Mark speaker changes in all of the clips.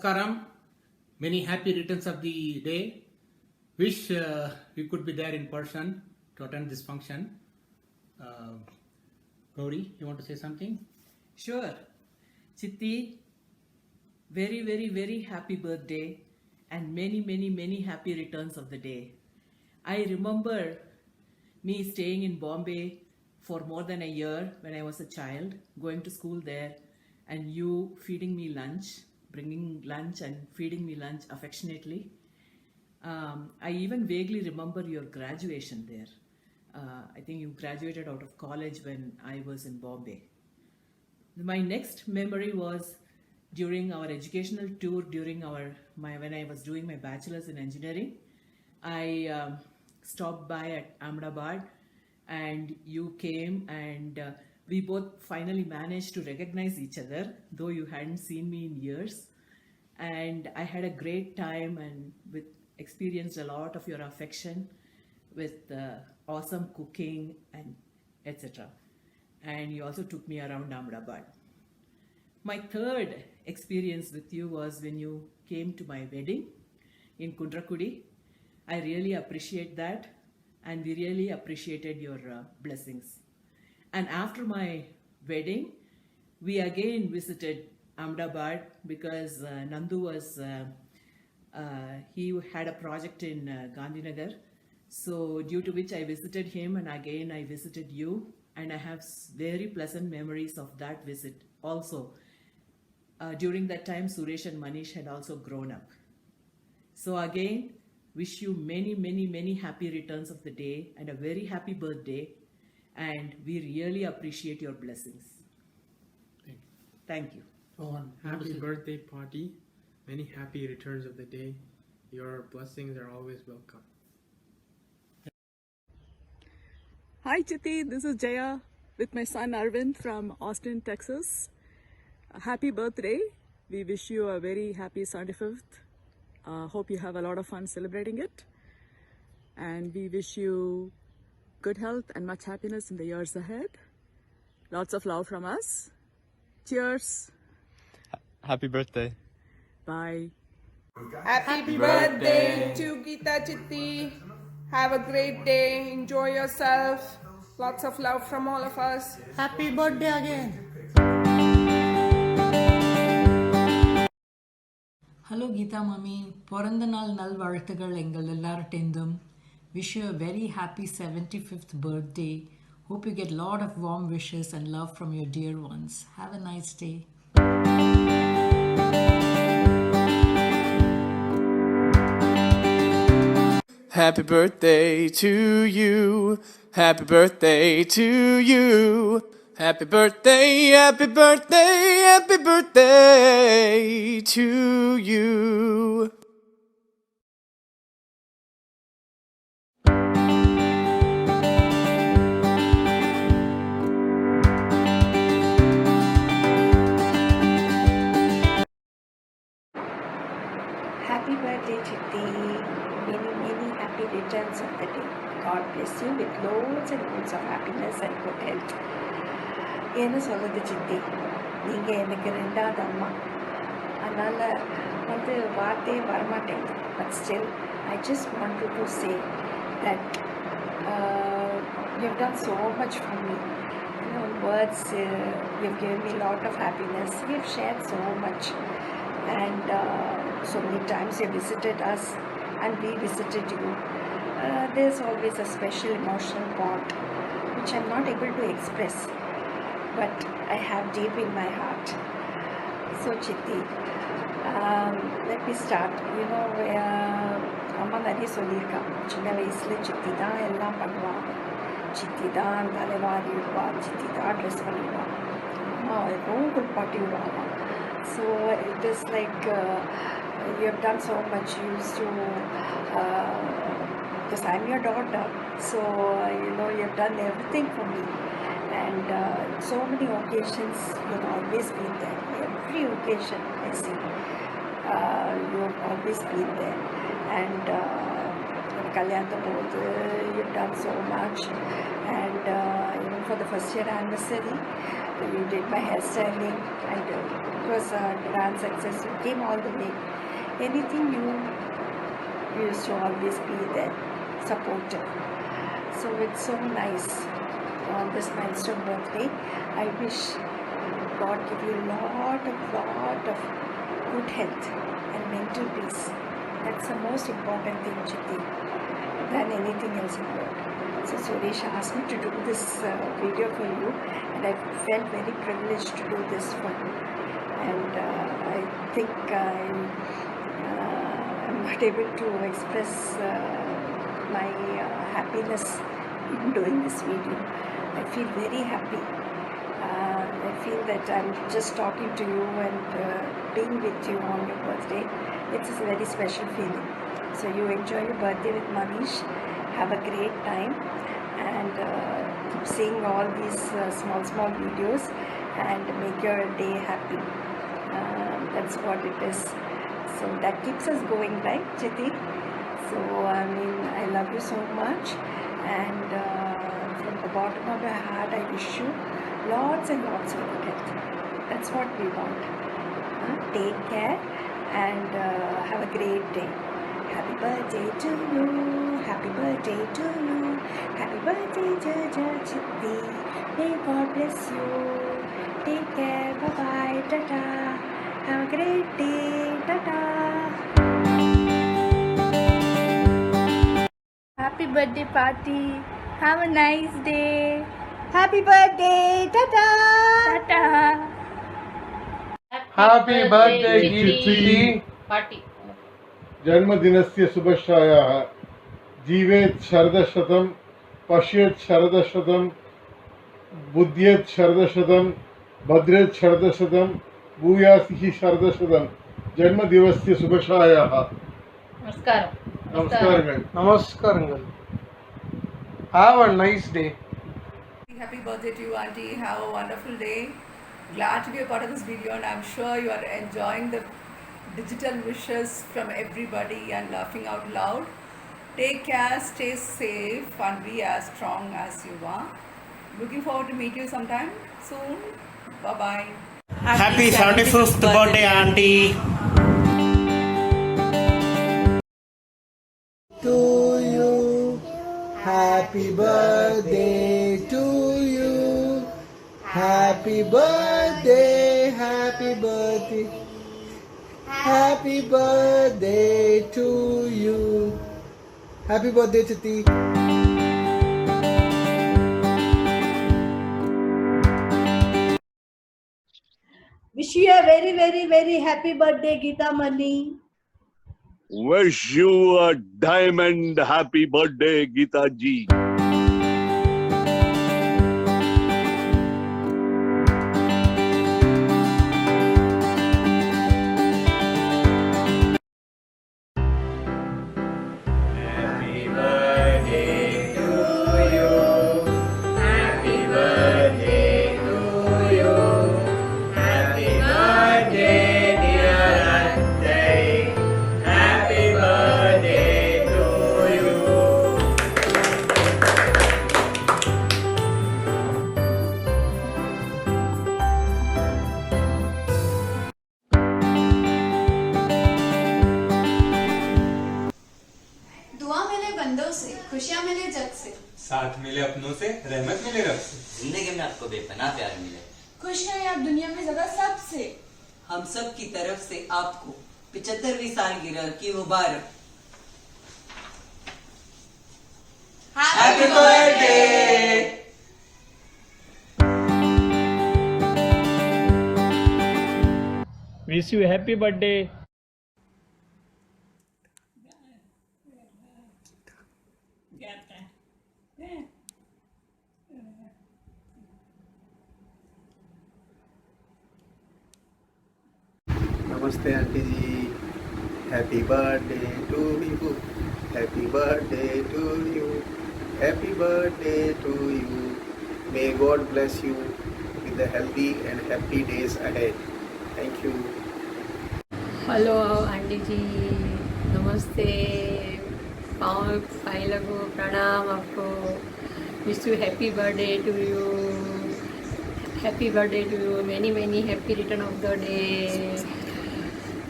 Speaker 1: Namaskaram. Many happy returns of the day. Wish we could be there in person to attend this function. Gauri, you want to say something?
Speaker 2: Sure. Chitti, very, very, very happy birthday and many, many, many happy returns of the day. I remember me staying in Bombay for more than a year when I was a child, going to school there, and you feeding me lunch, bringing lunch and feeding me lunch affectionately. I even vaguely remember your graduation there. I think you graduated out of college when I was in Bombay. My next memory was during our educational tour during when I was doing my bachelor's in engineering. I stopped by at Ahmedabad and you came and we both finally managed to recognize each other, though you hadn't seen me in years. And I had a great time and experienced a lot of your affection with awesome cooking and etc. And you also took me around Ahmedabad. My third experience with you was when you came to my wedding in Kundrakudi. I really appreciate that, and we really appreciated your blessings. And after my wedding, we again visited Ahmedabad because Nandu was he had a project in Gandhinagar, so due to which I visited him, and again I visited you, and I have very pleasant memories of that visit also. During that time, Suresh and Manish had also grown up. So again, wish you many, many, many happy returns of the day and a very happy birthday. And we really appreciate your blessings. Thank you.
Speaker 3: Happy birthday, Party. Many happy returns of the day. Your blessings are always welcome.
Speaker 4: Hi Chitti, this is Jaya with my son Arvind from Austin, Texas. Happy birthday. We wish you a very happy 75th. Hope you have a lot of fun celebrating it. And we wish you good health and much happiness in the years ahead. Lots of love from us. Cheers.
Speaker 5: Happy birthday.
Speaker 4: Bye.
Speaker 6: Happy birthday to Geeta Chitti. Have a great day. Enjoy yourself. Lots of love from all of us.
Speaker 7: Happy birthday again. Hello Geeta Mummy, பிறந்த நாள் நல்வாழ்த்துகள் எங்கள் எல்லார்ட்டேந்தும். Wish you a very happy 75th birthday. Hope you get a lot of warm wishes and love from your dear ones. Have a nice day.
Speaker 5: Happy birthday to you. Happy birthday to you. Happy birthday, happy birthday, happy birthday to you.
Speaker 8: Happy birthday, Chitti. Many, many happy returns of the day. God bless you with loads and loads of happiness and good health. என்ன சொல்கிறது சித்தி, நீங்கள் எனக்கு ரெண்டாவது அம்மா, அதனால் வார்த்தையே வரமாட்டேங்குது. But still I just wanted to say that you've done so much for me. In words, you've given me a lot of happiness. We've shared so much, and so many times you visited us and we visited you. There's always a special emotional bond which I'm not able to express, but I have deep in my heart. So Chitti, let me start. அம்மா நிறைய சொல்லியிருக்காங்க, சின்ன வயசில் சித்தி தான் எல்லாம் பண்ணுவாங்க, சித்தி தான் தலைவாரி விடுவாள், சித்தி தான் ட்ரெஸ் பண்ணிடுவாங்க, அம்மா ரொம்ப குளிப்பாட்டி விடுவாங்க. So it is like you have done so much. You used to, because I'm your daughter, so you have done everything for me, and so many occasions you've always been there. Every occasion I see, you have always been there, and Kalyana Bod, you've done so much. And even for the first year anniversary, you did my hairstyling, and it was a grand success. You came all the way. Anything you used to always be there, supportive. So it's so nice on this milestone birthday. I wish God give you lot of good health and mental peace. That's the most important thing, Chitti, than anything else in the world. So Suresh asked me to do this video for you, and I felt very privileged to do this for you. And I think I'm not able to express my happiness in doing this video. I feel very happy. I feel that I'm just talking to you and being with you on your birthday. It's a very special feeling. So you enjoy your birthday with Manish. Have a great time, and keep seeing all these small videos and make your day happy. That's what it is. So that keeps us going, right, Chitti? So I mean, I love you so much, and from the bottom of my heart, I wish you lots and lots of good health. That's what we want. Take care and have a great day. Happy birthday to you. Happy birthday to you. Happy birthday, Jaja Chitti. May God bless you. Take care. Bye bye. Tata. Have a great day. Tata.
Speaker 9: Happy birthday party. Have a nice day. Happy birthday. Tata. Tata.
Speaker 10: Happy birthday, Kirti.
Speaker 11: Party.
Speaker 10: जन्मदिनस्य शुभेच्छायाः जीवेत् शरदशतं पश्येत् शरदशतं बुध्येत् शरदशतं भद्रेत् शरदशतं भूयासिः शरदशतं जन्मदिवस्य शुभेच्छायाः
Speaker 11: Namaskaram.
Speaker 10: नमस्कारங்கள்
Speaker 3: Namaskarangal. Have a nice day.
Speaker 12: Happy birthday to you, Auntie. Have a wonderful day. Glad to be a part of this video, and I'm sure you are enjoying the digital wishes from everybody and laughing out loud. Take care, stay safe, and be as strong as you are. Looking forward to meet you sometime soon. Bye bye.
Speaker 1: Happy 75th birthday, Auntie.
Speaker 5: To you, happy birthday to you, happy birthday, happy birthday, happy birthday to you, happy birthday Chitti.
Speaker 9: Wish you a very happy birthday, Geeta Mani.
Speaker 13: Wish you a diamond happy birthday, Geeta ji.
Speaker 5: Happy birthday to you, happy birthday to you, happy birthday dear Auntie, happy birthday to you.
Speaker 9: दुआ मिले बंदों से, खुशियाँ मिले जग से,
Speaker 14: साथ मिले अपनों से, रहमत मिले रब से,
Speaker 15: जिंदगी में आपको बेपनाह प्यार मिले,
Speaker 9: खुश रहे आप दुनिया में ज्यादा सबसे।
Speaker 15: हम सब की तरफ से आपको 75वीं सालगिरह की मुबारक।
Speaker 5: Happy birthday!
Speaker 3: Wish you a happy birthday.
Speaker 5: Namaste Auntie ji, happy birthday to you, happy birthday to you, happy birthday to you. May God bless you with the healthy and happy days ahead. Thank you.
Speaker 11: Hello, Auntie ji. Namaste. पाँव पाई लगो, प्रणाम आपको. Wish you happy birthday to you. Happy birthday to you. Many many happy return of the day.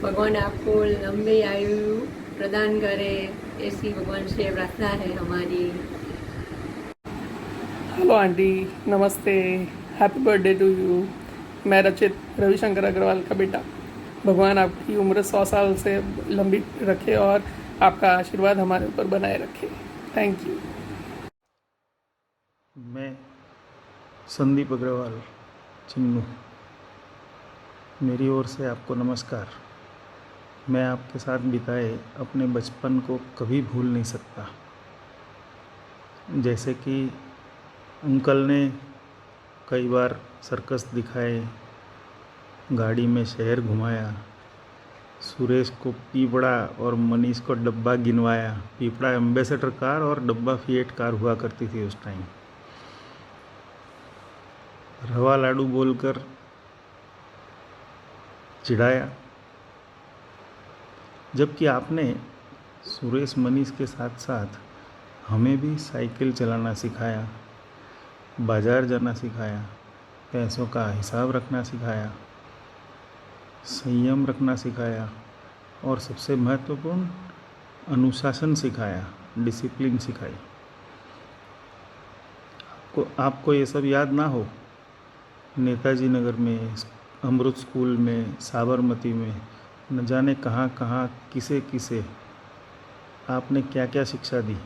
Speaker 11: भगवान आपको लंबी आयु प्रदान करे, ऐसी भगवान से प्रार्थना है हमारी.
Speaker 6: हेलो आंटी, नमस्ते. Happy birthday to you. मैं रचित, रविशंकर अग्रवाल का बेटा. भगवान आपकी उम्र 100 साल से लंबी रखे और आपका आशीर्वाद हमारे ऊपर बनाए रखे. Thank you.
Speaker 5: मैं संदीप अग्रवाल, चिन्नू. मेरी ओर से आपको नमस्कार. मैं आपके साथ बिताए अपने बचपन को कभी भूल नहीं सकता. जैसे कि अंकल ने कई बार सर्कस दिखाए, गाड़ी में शहर घुमाया, सुरेश को पीपड़ा और मनीष को डब्बा गिनवाया. पीपड़ा एम्बेसडर कार और डब्बा फिएट कार हुआ करती थी उस टाइम. रवा लाडू बोलकर चिढ़ाया. जबकि आपने सुरेश मनीष के साथ साथ हमें भी साइकिल चलाना सिखाया, बाजार जाना सिखाया, पैसों का हिसाब रखना सिखाया, संयम रखना सिखाया और सबसे महत्वपूर्ण अनुशासन सिखाया, डिसिप्लिन सिखाई. आपको ये सब याद ना हो, नेताजी नगर में, अमृत स्कूल में, साबरमती में, न जाने कहाँ कहाँ किसे किसे आपने क्या क्या शिक्षा दी.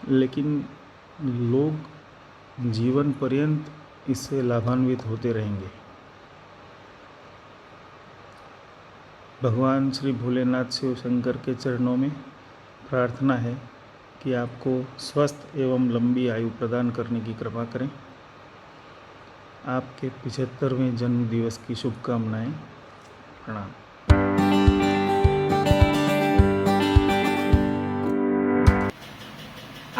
Speaker 5: लेकिन लोग जीवन पर्यंत इससे लाभान्वित होते रहेंगे. भगवान श्री भोलेनाथ शिव शंकर के चरणों में प्रार्थना है कि आपको स्वस्थ एवं लंबी आयु प्रदान करने की कृपा करें. आपके 75वें जन्म दिवस की शुभकामनाएं. प्रणाम.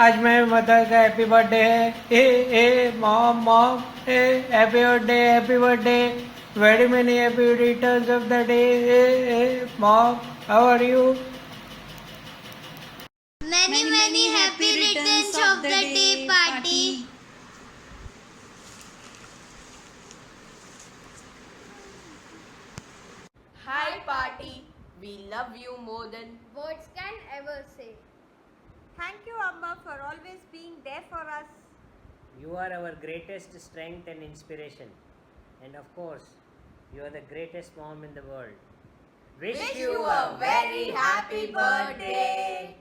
Speaker 16: आज मैं मदर का हैप्पी बर्थडे है. ए mom happy birthday. Very many happy returns of the day. Mom, how are you?
Speaker 9: Many happy returns of the day, party.
Speaker 17: Hi party, we love you more than
Speaker 9: Words can ever say.
Speaker 18: Thank you, Amma, for always being there for us.
Speaker 19: You are our greatest strength and inspiration. And of course, you are the greatest mom in the world.
Speaker 17: wish you a very happy birthday.